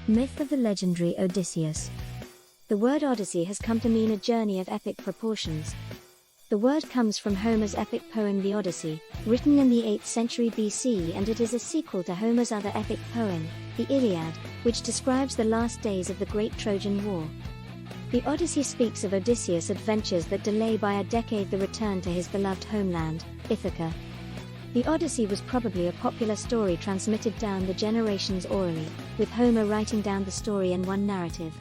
Myth of the legendary Odysseus. The word Odyssey has come to mean a journey of epic proportions. The word comes from Homer's epic poem The Odyssey, written in the 8th century BC, and it is a sequel to Homer's other epic poem, the Iliad, which describes the last days of the great Trojan War. The Odyssey speaks of Odysseus' adventures that delay by a decade the return to his beloved homeland, Ithaca. The Odyssey was probably a popular story transmitted down the generations orally, with Homer writing down the story in one narrative.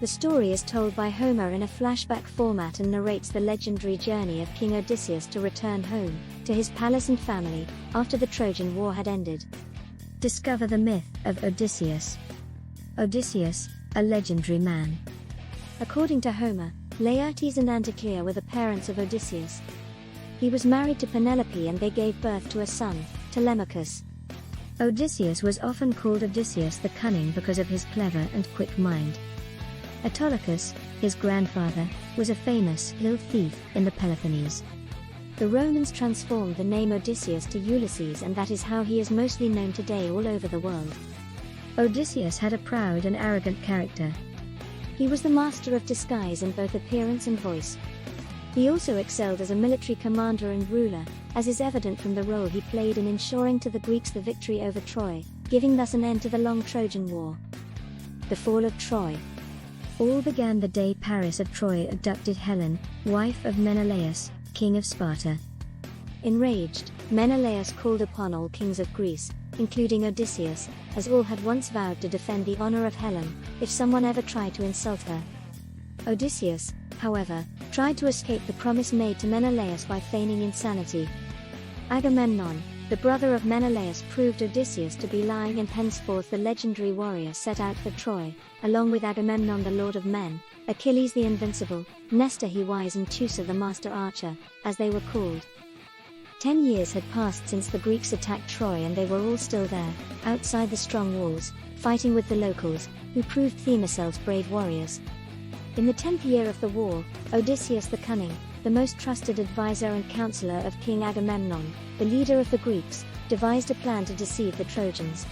The story is told by Homer in a flashback format and narrates the legendary journey of King Odysseus to return home, to his palace and family, after the Trojan War had ended. Discover the myth of Odysseus. Odysseus, a legendary man. According to Homer, Laertes and Anticlea were the parents of Odysseus. He was married to Penelope and they gave birth to a son, Telemachus. Odysseus was often called Odysseus the Cunning because of his clever and quick mind. Autolycus, his grandfather, was a famous hill thief in the Peloponnese. The Romans transformed the name Odysseus to Ulysses, and that is how he is mostly known today all over the world. Odysseus had a proud and arrogant character. He was the master of disguise in both appearance and voice. He also excelled as a military commander and ruler, as is evident from the role he played in ensuring to the Greeks the victory over Troy, giving thus an end to the long Trojan War. The fall of Troy. All began the day Paris of Troy abducted Helen, wife of Menelaus, king of Sparta. Enraged, Menelaus called upon all kings of Greece, including Odysseus, as all had once vowed to defend the honor of Helen, if someone ever tried to insult her. Odysseus, however, tried to escape the promise made to Menelaus by feigning insanity. Agamemnon, the brother of Menelaus, proved Odysseus to be lying, and henceforth the legendary warrior set out for Troy, along with Agamemnon the lord of men, Achilles the invincible, Nestor he wise, and Teucer the master archer, as they were called. 10 years had passed since the Greeks attacked Troy, and they were all still there, outside the strong walls, fighting with the locals, who proved Themistocles brave warriors. In the 10th year of the war, Odysseus the Cunning, the most trusted advisor and counselor of King Agamemnon, the leader of the Greeks, devised a plan to deceive the Trojans.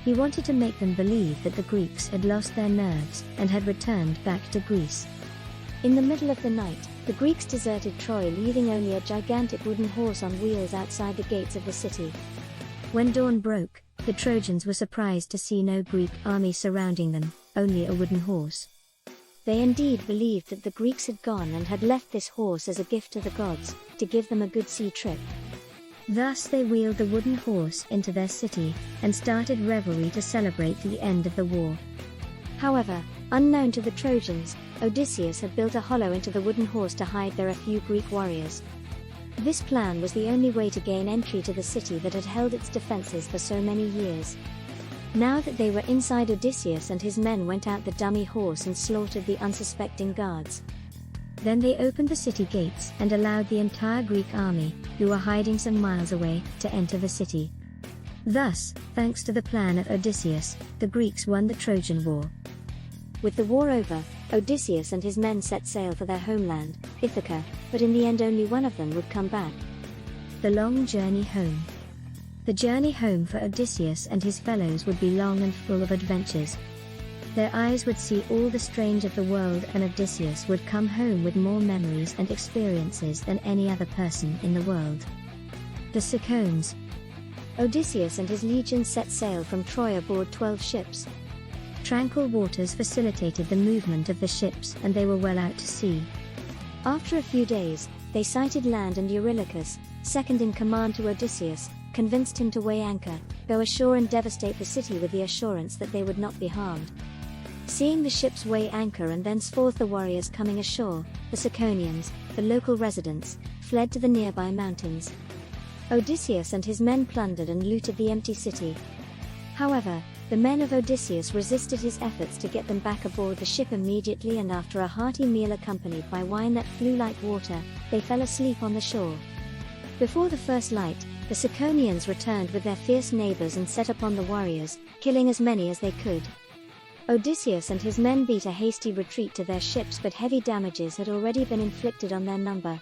He wanted to make them believe that the Greeks had lost their nerves and had returned back to Greece. In the middle of the night, the Greeks deserted Troy, leaving only a gigantic wooden horse on wheels outside the gates of the city. When dawn broke, the Trojans were surprised to see no Greek army surrounding them, only a wooden horse. They indeed believed that the Greeks had gone and had left this horse as a gift to the gods, to give them a good sea trip. Thus they wheeled the wooden horse into their city, and started revelry to celebrate the end of the war. However, unknown to the Trojans, Odysseus had built a hollow into the wooden horse to hide there a few Greek warriors. This plan was the only way to gain entry to the city that had held its defenses for so many years. Now that they were inside, Odysseus and his men went out the dummy horse and slaughtered the unsuspecting guards. Then they opened the city gates and allowed the entire Greek army, who were hiding some miles away, to enter the city. Thus, thanks to the plan of Odysseus, the Greeks won the Trojan War. With the war over, Odysseus and his men set sail for their homeland, Ithaca, but in the end only one of them would come back. The long journey home. The journey home for Odysseus and his fellows would be long and full of adventures. Their eyes would see all the strange of the world, and Odysseus would come home with more memories and experiences than any other person in the world. The Cyclones. Odysseus and his legions set sail from Troy aboard 12 ships. Tranquil waters facilitated the movement of the ships, and they were well out to sea. After a few days, they sighted land, and Eurylochus, second in command to Odysseus, convinced him to weigh anchor, go ashore and devastate the city with the assurance that they would not be harmed. Seeing the ships weigh anchor and thenceforth the warriors coming ashore, the Ciconians, the local residents, fled to the nearby mountains. Odysseus and his men plundered and looted the empty city. However, the men of Odysseus resisted his efforts to get them back aboard the ship immediately, and after a hearty meal accompanied by wine that flew like water, they fell asleep on the shore. Before the first light, the Ciconians returned with their fierce neighbors and set upon the warriors, killing as many as they could. Odysseus and his men beat a hasty retreat to their ships, but heavy damages had already been inflicted on their number.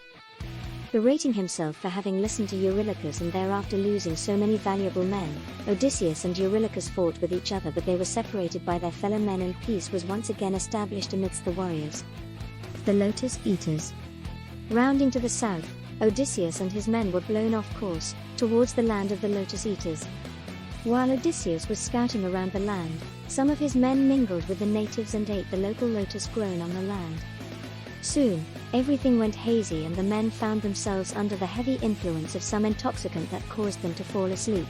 Berating himself for having listened to Eurylochus and thereafter losing so many valuable men, Odysseus and Eurylochus fought with each other, but they were separated by their fellow men, and peace was once again established amidst the warriors. The Lotus Eaters. Rounding to the south, Odysseus and his men were blown off course, towards the land of the Lotus Eaters. While Odysseus was scouting around the land, some of his men mingled with the natives and ate the local lotus grown on the land. Soon, everything went hazy and the men found themselves under the heavy influence of some intoxicant that caused them to fall asleep.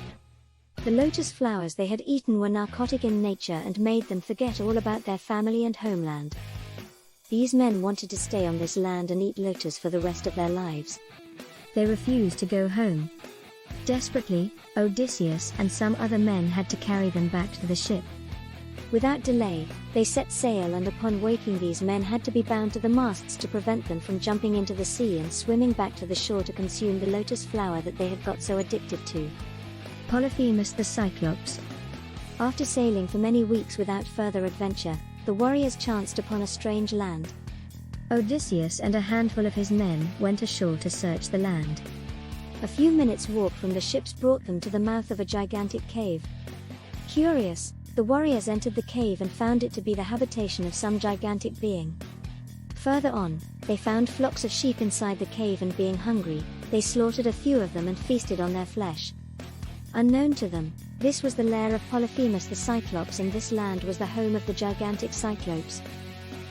The lotus flowers they had eaten were narcotic in nature and made them forget all about their family and homeland. These men wanted to stay on this land and eat lotus for the rest of their lives. They refused to go home. Desperately, Odysseus and some other men had to carry them back to the ship. Without delay, they set sail, and upon waking these men had to be bound to the masts to prevent them from jumping into the sea and swimming back to the shore to consume the lotus flower that they had got so addicted to. Polyphemus the Cyclops. After sailing for many weeks without further adventure, the warriors chanced upon a strange land. Odysseus and a handful of his men went ashore to search the land. A few minutes' walk from the ships brought them to the mouth of a gigantic cave. Curious, the warriors entered the cave and found it to be the habitation of some gigantic being. Further on, they found flocks of sheep inside the cave, and being hungry, they slaughtered a few of them and feasted on their flesh. Unknown to them, this was the lair of Polyphemus the Cyclops, and this land was the home of the gigantic Cyclopes.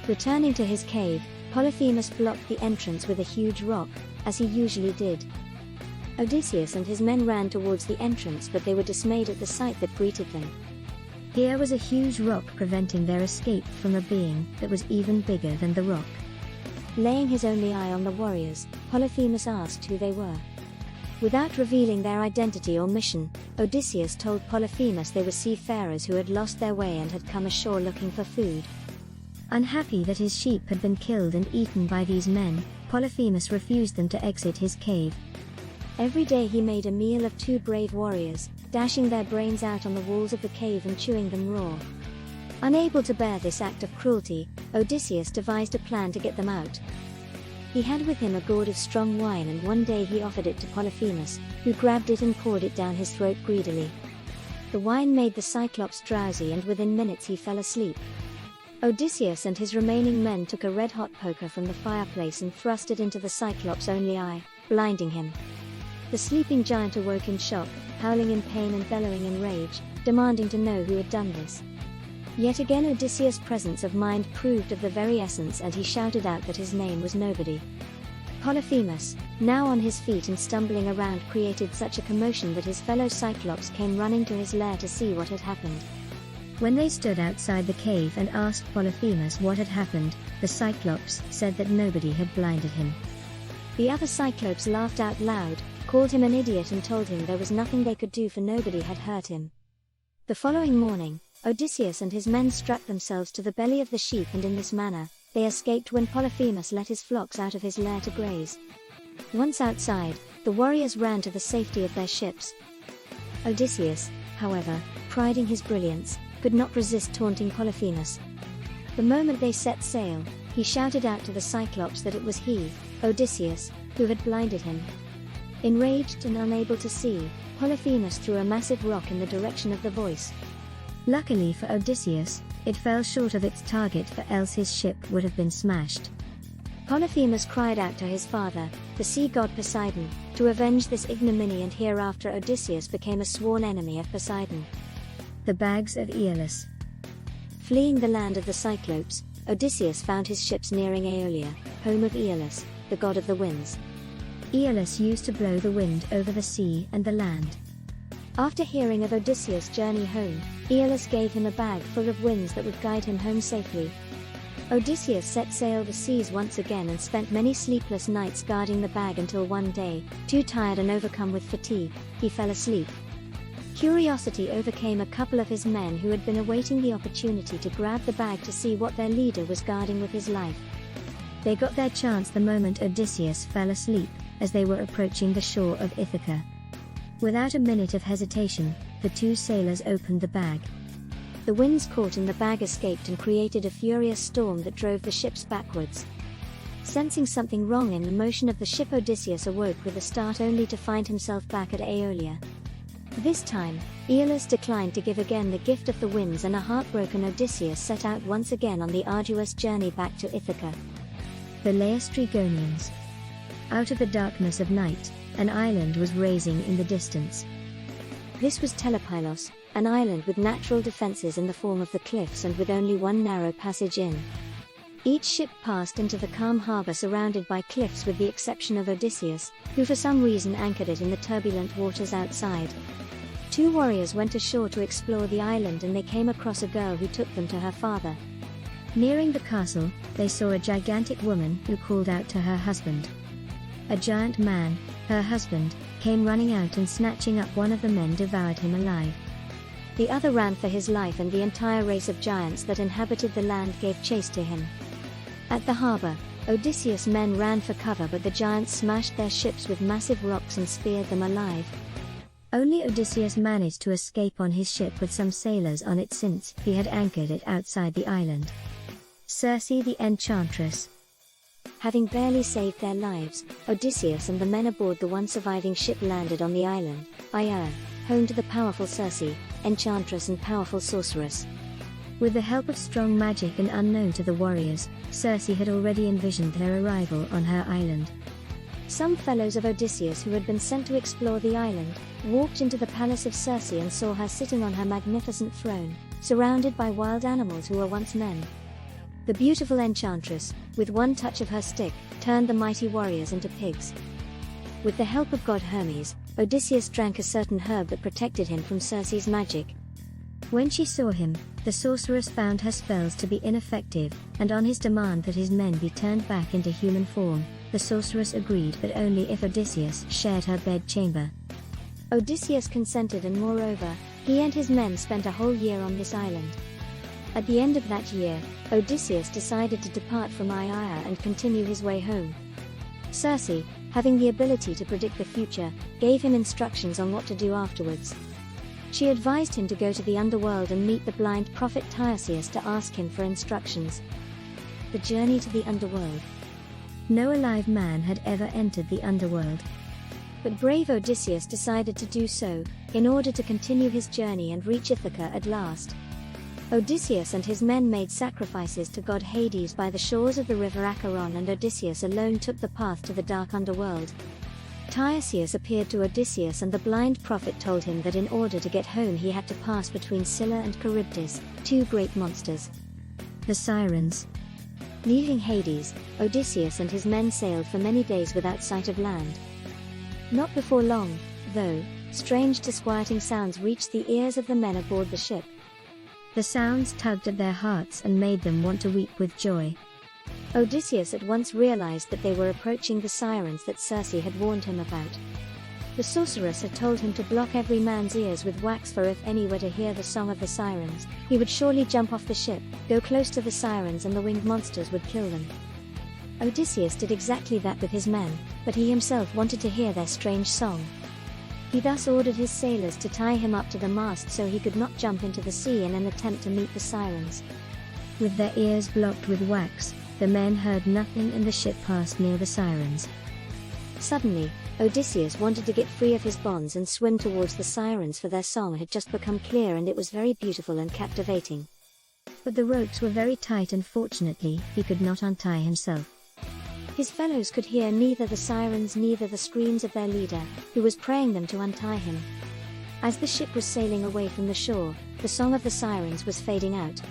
Returning to his cave, Polyphemus blocked the entrance with a huge rock, as he usually did. Odysseus and his men ran towards the entrance, but they were dismayed at the sight that greeted them. Here was a huge rock preventing their escape from a being that was even bigger than the rock. Laying his only eye on the warriors, Polyphemus asked who they were. Without revealing their identity or mission, Odysseus told Polyphemus they were seafarers who had lost their way and had come ashore looking for food. Unhappy that his sheep had been killed and eaten by these men, Polyphemus refused them to exit his cave. Every day he made a meal of 2 brave warriors, dashing their brains out on the walls of the cave and chewing them raw. Unable to bear this act of cruelty, Odysseus devised a plan to get them out. He had with him a gourd of strong wine, and one day he offered it to Polyphemus, who grabbed it and poured it down his throat greedily. The wine made the Cyclops drowsy, and within minutes he fell asleep. Odysseus and his remaining men took a red-hot poker from the fireplace and thrust it into the Cyclops' only eye, blinding him. The sleeping giant awoke in shock, howling in pain and bellowing in rage, demanding to know who had done this. Yet again Odysseus' presence of mind proved of the very essence, and he shouted out that his name was Nobody. Polyphemus, now on his feet and stumbling around, created such a commotion that his fellow Cyclops came running to his lair to see what had happened. When they stood outside the cave and asked Polyphemus what had happened, the Cyclops said that Nobody had blinded him. The other Cyclops laughed out loud, called him an idiot, and told him there was nothing they could do, for Nobody had hurt him. The following morning, Odysseus and his men strapped themselves to the belly of the sheep, and in this manner, they escaped when Polyphemus let his flocks out of his lair to graze. Once outside, the warriors ran to the safety of their ships. Odysseus, however, priding his brilliance, could not resist taunting Polyphemus. The moment they set sail, he shouted out to the Cyclops that it was he, Odysseus, who had blinded him. Enraged and unable to see, Polyphemus threw a massive rock in the direction of the voice. Luckily for Odysseus, it fell short of its target, for else his ship would have been smashed. Polyphemus cried out to his father, the sea god Poseidon, to avenge this ignominy, and hereafter Odysseus became a sworn enemy of Poseidon. The bags of Aeolus. Fleeing the land of the Cyclopes, Odysseus found his ships nearing Aeolia, home of Aeolus, the god of the winds. Aeolus used to blow the wind over the sea and the land. After hearing of Odysseus' journey home, Aeolus gave him a bag full of winds that would guide him home safely. Odysseus set sail the seas once again and spent many sleepless nights guarding the bag, until one day, too tired and overcome with fatigue, he fell asleep. Curiosity overcame a couple of his men who had been awaiting the opportunity to grab the bag to see what their leader was guarding with his life. They got their chance the moment Odysseus fell asleep, as they were approaching the shore of Ithaca. Without a minute of hesitation, the 2 sailors opened the bag. The winds caught in the bag escaped and created a furious storm that drove the ships backwards. Sensing something wrong in the motion of the ship, Odysseus awoke with a start only to find himself back at Aeolia. This time, Aeolus declined to give again the gift of the winds, and a heartbroken Odysseus set out once again on the arduous journey back to Ithaca. The Laostrygonians. Out of the darkness of night, an island was rising in the distance. This was Telemachus, an island with natural defenses in the form of the cliffs and with only one narrow passage in. Each ship passed into the calm harbor surrounded by cliffs with the exception of Odysseus, who for some reason anchored it in the turbulent waters outside. Two warriors went ashore to explore the island, and they came across a girl who took them to her father. Nearing the castle, they saw a gigantic woman who called out to her husband. A giant man, her husband, came running out and snatching up one of the men devoured him alive. The other ran for his life, and the entire race of giants that inhabited the land gave chase to him. At the harbor, Odysseus' men ran for cover, but the giants smashed their ships with massive rocks and speared them alive. Only Odysseus managed to escape on his ship with some sailors on it, since he had anchored it outside the island. Circe the Enchantress. Having barely saved their lives, Odysseus and the men aboard the one surviving ship landed on the island, Iliad, home to the powerful Circe, Enchantress and powerful sorceress. With the help of strong magic and unknown to the warriors, Circe had already envisioned their arrival on her island. Some fellows of Odysseus who had been sent to explore the island, walked into the palace of Circe and saw her sitting on her magnificent throne, surrounded by wild animals who were once men. The beautiful enchantress, with one touch of her stick, turned the mighty warriors into pigs. With the help of god Hermes, Odysseus drank a certain herb that protected him from Circe's magic. When she saw him, the sorceress found her spells to be ineffective, and on his demand that his men be turned back into human form, the sorceress agreed, but only if Odysseus shared her bed chamber. Odysseus consented, and moreover, he and his men spent a whole year on this island. At the end of that year, Odysseus decided to depart from Iliad and continue his way home. Circe, having the ability to predict the future, gave him instructions on what to do afterwards. She advised him to go to the underworld and meet the blind prophet Tiresias to ask him for instructions. The journey to the underworld. No alive man had ever entered the underworld. But brave Odysseus decided to do so, in order to continue his journey and reach Ithaca at last. Odysseus and his men made sacrifices to god Hades by the shores of the river Achaean, and Odysseus alone took the path to the dark underworld. Tiresias appeared to Odysseus, and the blind prophet told him that in order to get home he had to pass between Scylla and Charybdis, two great monsters. The Sirens. Leaving Hades, Odysseus and his men sailed for many days without sight of land. Not before long, though, strange disquieting sounds reached the ears of the men aboard the ship. The sounds tugged at their hearts and made them want to weep with joy. Odysseus at once realized that they were approaching the sirens that Circe had warned him about. The sorceress had told him to block every man's ears with wax, for if any were to hear the song of the sirens, he would surely jump off the ship, go close to the sirens, and the winged monsters would kill them. Odysseus did exactly that with his men, but he himself wanted to hear their strange song. He thus ordered his sailors to tie him up to the mast so he could not jump into the sea in an attempt to meet the sirens. With their ears blocked with wax, the men heard nothing, and the ship passed near the sirens. Suddenly, Odysseus wanted to get free of his bonds and swim towards the sirens, for their song had just become clear and it was very beautiful and captivating. But the ropes were very tight, and fortunately, he could not untie himself. His fellows could hear neither the sirens neither the screams of their leader, who was praying them to untie him. As the ship was sailing away from the shore, the song of the sirens was fading out,